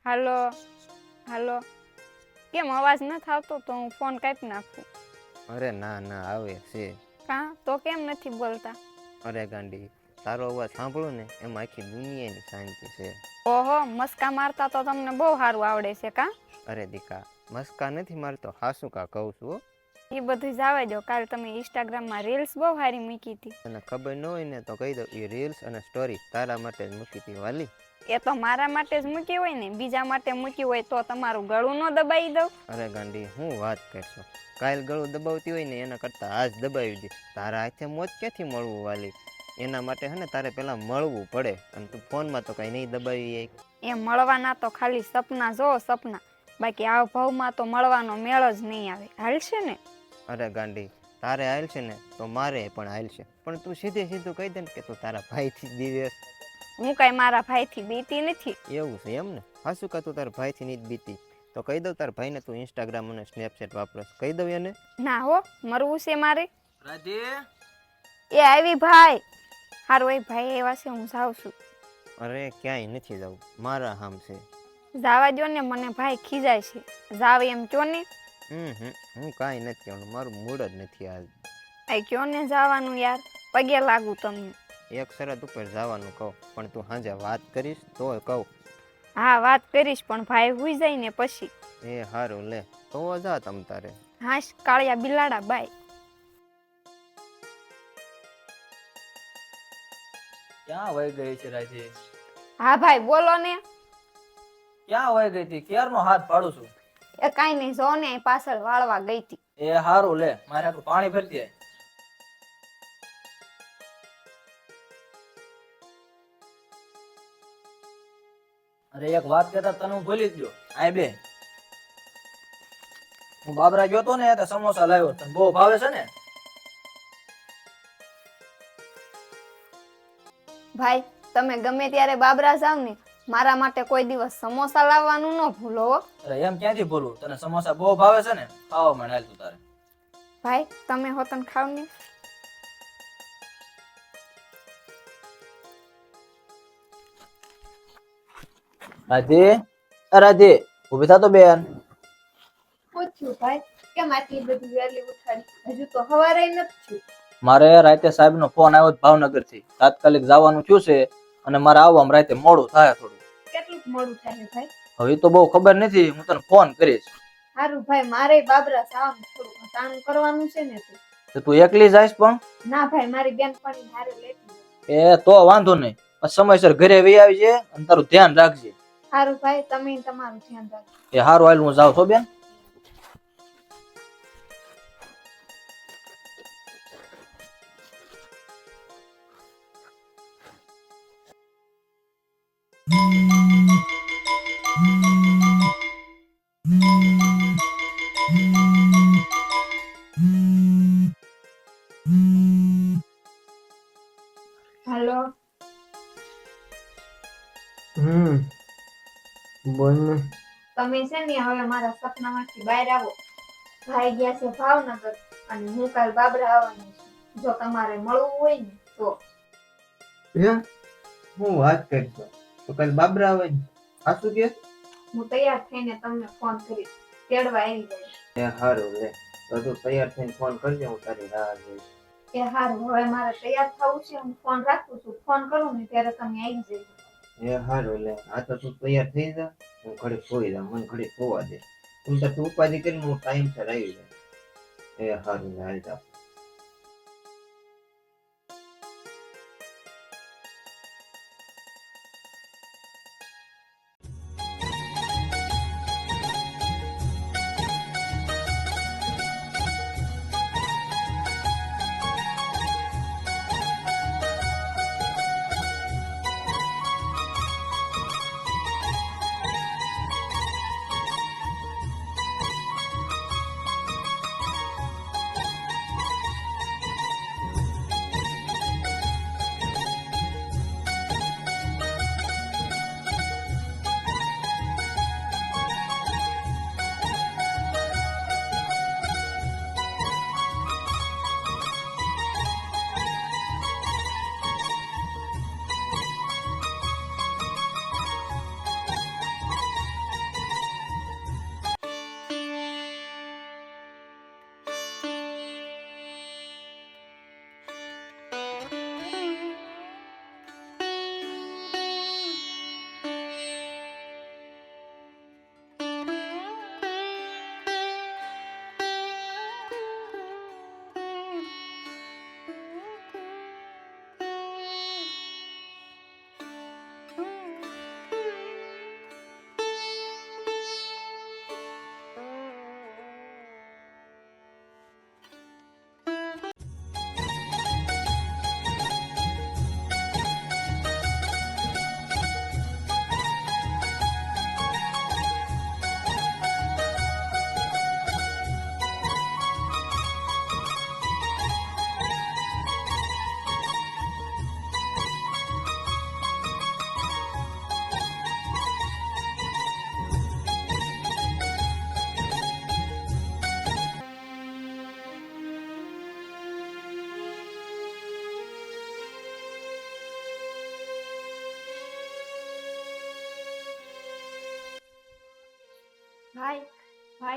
હાલો. હાલો. કેમ અવાજ નથી આવતો? તો હું ફોન કાપી નાખું. અરે ના ના આવે છે. કાં તો કેમ નથી બોલતા? અરે ગાંડી, તારો અવાજ સાંભળો ને એમાં આખી દુનિયાની શાંતિ છે. ઓહો, મસ્કા મારતા તો તમને બહુ સારું આવડે છે કાં? અરે દીકા, મસ્કા નથી મારતો, હાસુ કા કહું છું હો. એ બધું જવા દો. કાલ તમે ઇન્સ્ટાગ્રામમાં રીલ્સ બહુ સારી મૂકી હતી. તને ખબર ન હોય ને તો કહી દઉં, એ રીલ્સ અને સ્ટોરી તારા માટે જ મૂકી હતી વાલી. એ તો મારા માટે જ મૂકી હોય ને, બીજા માટે મૂકી હોય તો તમારું ગળું ન દબાઈ દઉં? અરે ગાંડી, હું વાત કરશો. કાલ ગળું દબાવતી હોય ને એના કરતાં આજ દબાવી દે. તારા હાથે મોજ ક્યાંથી મળવું વાલી? એના માટે હે ને તારે પહેલાં મળવું પડે. અને તું ફોનમાં તો કાંઈ નહીં દબાવી એક. એમ મળવાના તો ખાલી સપના જો સપના, બાકી આ ભાવમાં તો મળવાનો મેળ જ નહીં આવે. હાલશે ને? અરે ગાંડી, તારે હાલશે ને તો મારે પણ હાલશે. પણ તું સીધે સીધું કહી દે ને કે તું તારા ભાઈથી જ દીવેશ. હું કાંઈ મારા ભાઈથી બીતી નથી. એવું છે એમ ને? હાસુ કા તું તારા ભાઈથી નહીં જ બીતી? તો કહી દઉં તારા ભાઈને તું ઇન્સ્ટાગ્રામ અને સ્નેપચેટ વાપરસ. કહી દઉં એને? ના હો, મરવું છે મારે. રાધે, એ આવી ભાઈ. હારું એ ભાઈ એવા છે, હું જાઉં છું. અરે ક્યાંય નથી જવું, મારા હામ છે. જાવા દો ને, મને ભાઈ ખીજાય છે. જાવ એમ કયો ને. હું કાંઈ નથી કહેવાનું, મારું મૂડ જ નથી આજ. આ કયો ને જવાનું યાર, પગે લાગુ તમને. એક શરત ઉપર જવાનું કહું, પણ તું સાંજે વાત કરીશ તો કહું. હા વાત કરીશ, પણ ભાઈ હુઈ જાય ને પછી. એ સારું લે, તો જા તમ તારે. હાશ કાળિયા બિલાડા બાય. ક્યાં વહી ગઈ છે રાધે? હા ભાઈ બોલો ને. ક્યાં વહી ગઈ હતી? ક્યારનો હાથ પાડું છું. એ કાંઈ નહીં, જો ને અહીં પાછળ વાળવા ગઈ હતી. એ હારું લે, મારે આટલું પાણી ભરતી આય. અરે એક વાત કહેતા તને હું ભૂલી જ ગયો. આય બે, હું બાબરા ગયો તો ને તો સમોસા લાવ્યો, તને બહુ ભાવે છે ને? ભાઈ તમે ગમે ત્યારે બાબરા જાવ ને, મારા માટે કોઈ દિવસ સમોસા લાવવાનું ન ભૂલો હો. અરે એમ ક્યાંથી ભૂલું? તને સમોસા બહુ ભાવે છે ને, ખાવા મને હાલ તું તારે. ભાઈ તમે હોતન ખાવ ને. રાધે, રાધે, ઉભી થા તો બેન. પૂછ્યું ભાઈ, કેમ આટલી બધી વહેલી ઉઠાડી? હજુ તો સવારે નથી થયું. મારે રાતે સાહેબ નો ફોન આવ્યો ભાવનગર થી, તાત્કાલિક જવાનું થયું છે અને મારે આવવામાં રાતે મોડું થાય થોડું. કેટલું મોડું થાય ભાઈ? હવે તો બહુ ખબર નથી, હું તને ફોન કરીશ. સારું ભાઈ, મારે બાબરા જવાનું થોડું તાણું કરવાનું છે ને. તો તું એકલી જઈશ પણ? ના ભાઈ, મારી બેનપણી હારે લેતી. એ તો વાંધો નહીં, સમયસર ઘરે વહી આવજે અને તારું ધ્યાન રાખજે. સારું ભાઈ, તમે તમારું ધ્યાન રાખજો. એ હારું, હાલ હું જાઉં છો બેન. હાલો. બોલ ને. તમે છે ને હવે મારા સપનામાંથી બહાર આવો. ભાઈ ગયા છે ભાવનગર અને હું કાલ બાબરા આવવાની છું. જો તમારે મળવું હોય ને તો. હું વાત કરશો તો કાલ બાબરા આવે ને? હાસુ કે? હું તૈયાર થઈને તમને ફોન કરીશ, તેડવા આવી જાય. એ સારું લે, તો તું તૈયાર થઈને ફોન કરજે, હું તારી રાહ જોઈશ. એ હારું, હવે મારે તૈયાર થવું છે, હું ફોન રાખું છું. ફોન કરું ને ત્યારે તમે આવી જજો. એ સારું લે, આ તો તું તૈયાર થઈ જા, હું ઘડી ખોઈ જાઉં, મને ઘડી ખોવા દે. તું તો ઉપાધિ કરીને હું ટાઈમસર આવી જાય. એ સારું લે, હાલ જા.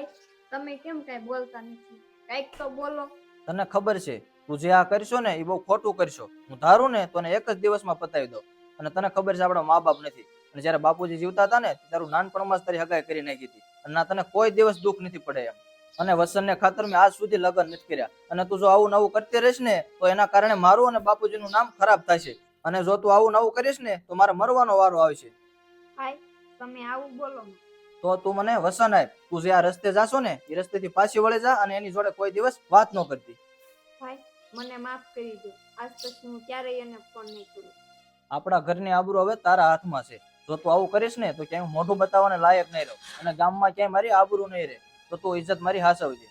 ભાઈ તમે કેમ કઈ બોલતા નથી? કઈક તો બોલો. તને ખબર છે તું જે આ કરશો ને એ બહુ ખોટું કરશો. હું ધારું ને તો એક જ દિવસમાં પતાવી દઉં. અને તને ખબર છે આપણા મા બાપ નથી, અને જયારે બાપુજી જીવતા હતા ને તારું નાનપણમાં જ તારી હગાઈ કરી નાખી હતી, અને ના તને કોઈ દિવસ દુઃખ નથી પડે એમ. અને વસનને ખાતર મેં આજ સુધી લગ્ન નથી કર્યા. અને તું જો આવું નવું કરતી રહીશ ને તો એના કારણે મારું અને બાપુજીનું નામ ખરાબ થશે. અને જો તું આવું નવું કરીશ ને તો મારે મરવાનો વારો આવશે. ભાઈ તમે આવું બોલો માં. તો તું મને વસન આપ. તું જે આ રસ્તે જાશો ને એ રસ્તેથી પાછી વળી જા, અને એની જોડે કોઈ દિવસ વાત ન કરતી. ભાઈ મને માફ કરી દો. આજ પછી હું ક્યારેય એને ફોન નહીં કરું. આપણા ઘરની આબરૂ હવે તારા હાથમાં છે. જો તું આવું કરીશ ને તો ક્યાંય મોઢું બતાવવાને લાયક નહીં રહું, અને ગામમાં ક્યાંય મારી આબરૂ નહીં રહે. તો તું ઇજ્જત મારી હાસવજે.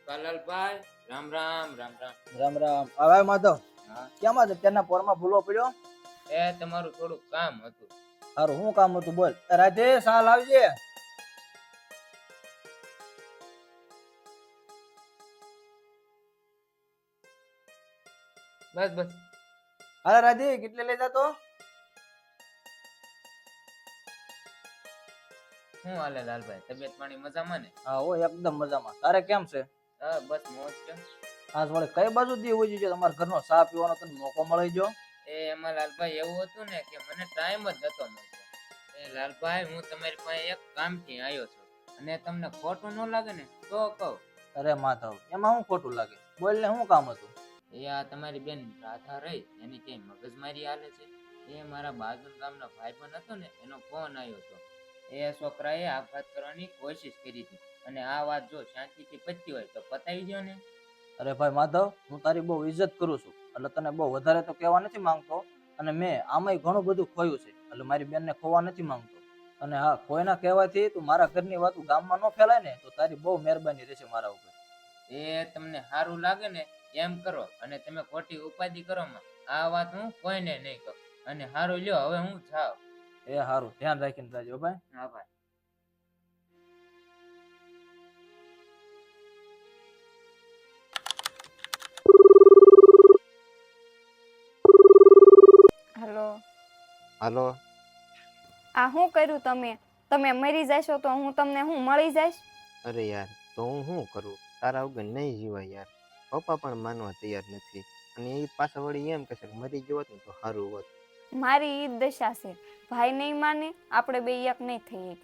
કલલભાઈ રામ રામ રામ રામ. રામ રામ. આવે માધવ. હા કેમ આજે અત્યારના પોરમાં ભૂલો પડ્યો? એ તમારું થોડુંક કામ હતું. સારું, શું કામ હતું બોલ. રાધે સાલ આવજે. બસ બસ. અરે રાધે કેટલે લઈ જાતો? શું હાલે લાલભાઈ, તબિયત પાણી મજામાં ને? હા હો, એકદમ મજામાં. તારે કેમ છે? હા બસ મોજ છે. આજ વળે કઈ બાજુ દી હોય છે તમારા ઘરનો ચા પીવાનો તને મોકો મળી ગયો? એ એમાં લાલભાઈ એવું હતું ને કે મને ટાઈમ જ નતો મળતો. એ લાલભાઈ હું તમારી પાસે એક કામથી આવ્યો છું, અને તમને ખોટું ન લાગે ને તો કહું. અરે માધવ, એમાં શું ખોટું લાગે? બોલ ને, શું કામ હતું? એ આ તમારી બેન રાધા રહી એની ક્યાંય મગજમારી હાલે છે. એ મારા બાજુ ગામના ભાઈબંધ હતો ને એનો ફોન આવ્યો હતો. એ છોકરાએ આપઘાત કરવાની કોશિશ કરી હતી, અને આ વાત જો શાંતિથી પતી હોય તો પતાવી દો ને. અરે ભાઈ માધવ, હું તારી બહુ ઇજ્જત કરું છું, એટલે તને બહુ વધારે તો કહેવા નથી માંગતો. અને મેં આમાંય ઘણું બધું ખોયું છે, એટલે મારી બેનને ખોવા નથી માંગતો. અને હા, કોઈના કહેવાથી તું મારા ઘરની વાતો ગામમાં ન ફેલાય ને તો તારી બહુ મહેરબાની રહેશે મારા ઉપર. એ તમને સારું લાગે ને એમ કરો, અને તમે ખોટી ઉપાધિ કરો માં. આ વાત હું કોઈને નહીં કહું. અને સારું લ્યો, હવે હું જાઉં. એ સારું, ધ્યાન રાખીને જાજો ભાઈ. હા ભાઈ. હેલો. હાલો. આ શું કર્યું તમે? તમે મરી જશો તો હું તમને હું મળી જઈશ? અરે યાર, તો હું શું કરું? તારા વગર નહીં જીવાય યાર. પપ્પા પણ માનવા તૈયાર નથી, અને એ પાછા વળી એમ કહેશે કે મરી ગયો હોત ને તો સારું હોત. મારી ઈ જ દશા છે. ભાઈ નહીં માને, આપણે બે એક નહીં થઈએ.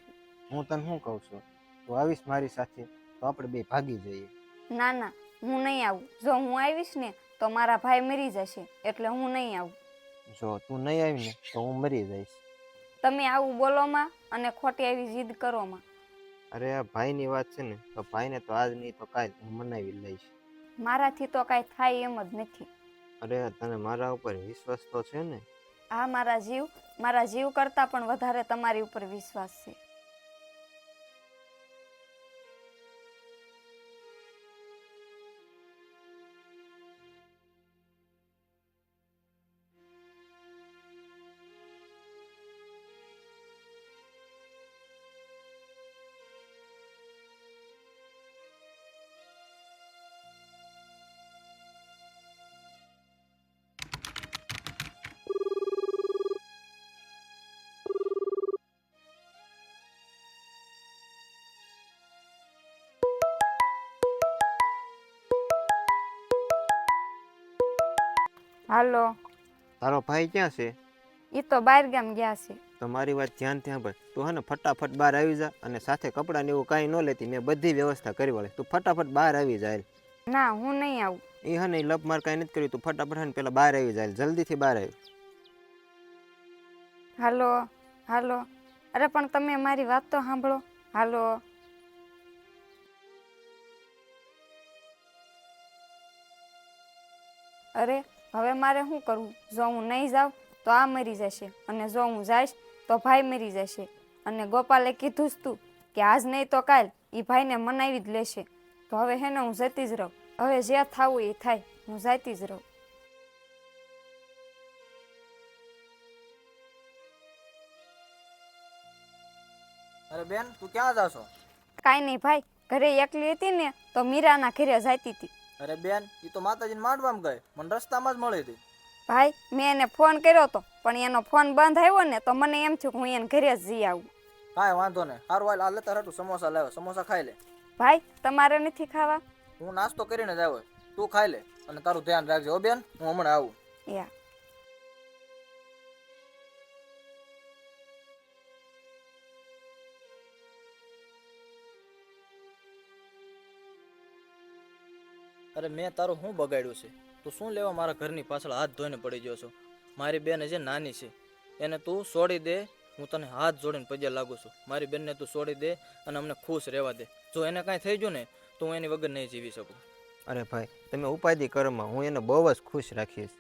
હું તને શું કહું છું, તું આવીશ મારી સાથે તો આપણે બે ભાગી જઈએ. ના ના, હું નહીં આવું. જો હું આવીશ ને તો મારા ભાઈ મરી જશે, એટલે હું નહીં આવું. જો તું નહીં આવી ને તો હું મરી જઈશ. તમે આવું બોલોમાં અને ખોટી આવી જીદ કરોમાં. અરે આ ભાઈની વાત છે ને, તો ભાઈને તો આજ નહીં તો કાલ હું મનાવી લઈશ. મારાથી તો કાંઈ થાય એમ જ નથી. અરે તને મારા ઉપર વિશ્વાસ તો છે ને? આ મારા જીવ કરતાં પણ વધારે તમારી ઉપર વિશ્વાસ છે. હાલો. તારો ભાઈ ક્યાં છે? એ તો બહાર ગામ ગયા છે. તો મારી વાત ધ્યાનથી સાંભળ. તું હે ને ફટાફટ બહાર આવી જા, અને સાથે કપડાં ને એવું કાંઈ ન લેતી, મેં બધી વ્યવસ્થા કરી વળે. તું ફટાફટ બહાર આવી જાય. ના, હું નહીં આવું. એ હે ને લપ માર કાંઈ નથી કર્યું. તું ફટાફટ હે ને પેલા બહાર આવી જાય, જલ્દીથી બહાર આવી. હાલો. હાલો. અરે પણ તમે મારી વાત તો સાંભળો. હાલો. અરે હવે મારે શું કરવું? જો હું નહીં જાઉં તો આ મરી જશે, અને જો હું જઈશ તો ભાઈ મરી જશે. અને ગોપાલે કીધું જ તું કે આજ નહીં તો કાલ એ ભાઈને મનાવી જ લેશે. તો હવે હે ને હું જતી જ રહું. હવે જે થવું એ થાય, હું જતી જ રહું. અરે બેન તું ક્યાં જાશો? કાંઈ નહીં ભાઈ, ઘરે એકલી હતી ને તો મીરાના ઘરે જતી હતી. અરે બેન એ તો માતાજીને માંડવામાં ગઈ, મને રસ્તામાં જ મળી હતી. ભાઈ મેં એને ફોન કર્યો હતો પણ એનો ફોન બંધ આવ્યો ને તો મને એમ થયું કે હું એને ઘરે જ જઈ આવું. કાંઈ વાંધો નહીં, સારું હાલ આ લેતા રહેતું સમોસા લાવ્યો, સમોસા ખાઈ લે. ભાઈ તમારે નથી ખાવા? હું નાસ્તો કરીને જ આવ્યો, તું ખાઈ લે અને તારું ધ્યાન રાખજે હો બેન, હું હમણાં આવું. યા અરે મેં તારું શું બગાડ્યું છે? તું શું લેવા મારા ઘરની પાછળ હાથ ધોઈને પડી ગયો છો? મારી બેન જે નાની છે એને તું છોડી દે, હું તને હાથ જોડીને પગે લાગુ છું. મારી બેનને તું છોડી દે અને અમને ખુશ રહેવા દે. જો એને કાંઈ થઈ ગયું ને તો હું એની વગર નહીં જીવી શકું. અરે ભાઈ તમે ઉપાધિ કરોમાં, હું એને બહુ જ ખુશ રાખીશ.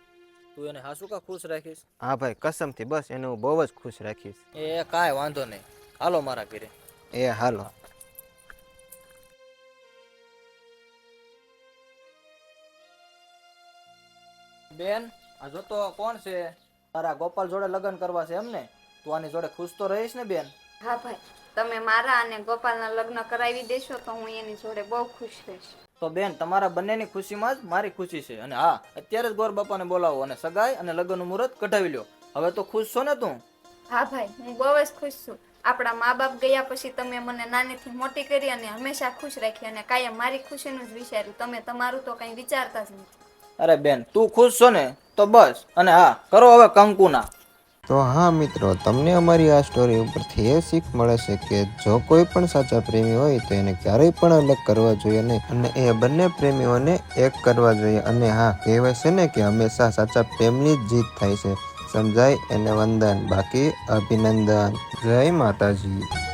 તું એને હાસુ કા ખુશ રાખીશ? હા ભાઈ કસમથી, બસ એને હું બહુ જ ખુશ રાખીશ. એ કાંઈ વાંધો નહીં, હાલો મારા ઘરે. એ હાલો. બેન આ જોતો કોણ છે? તારા ગોપાલ જોડે લગ્ન કરવા છે એમ ને? તું આની જોડે ખુશ તો રહીશ ને બેન? હા ભાઈ, તમે મારા અને ગોપાલના લગ્ન કરાવી દેશો તો હું એની જોડે બહુ ખુશ રહીશ. તો બેન તમારા બંનેની ખુશીમાં જ મારી ખુશી છે. અને હા અત્યારે જ ગોર બાપાને બોલાવો અને સગાઈ અને લગ્નનું મુહૂર્ત કઢાવી લ્યો. હવે તો ખુશ છો ને તું? હા ભાઈ હું બહુ જ ખુશ છું. આપણા મા બાપ ગયા પછી તમે મને નાનીથી મોટી કરી અને હંમેશા ખુશ રાખી અને કાયમ મારી ખુશીનું જ વિચાર્યું. તમે તમારું તો કંઈ વિચારતા જ નથી. અરે બેન તું ખુશ છો ને તો બસ. અને હા કરો હવે કંકુના. તો હા મિત્રો, તમને અમારી આ સ્ટોરી ઉપરથી એ શીખ મળે છે કે જો કોઈ પણ સાચા પ્રેમી હોય તો એને ક્યારેય પણ અલગ કરવા જોઈએ નહીં, અને એ બંને પ્રેમીઓને એક કરવા જોઈએ. અને હા, કહેવાય છે ને કે હંમેશા સાચા પ્રેમની જ જીત થાય છે. સમજાય એને વંદન, બાકી અભિનંદન. જય માતાજી.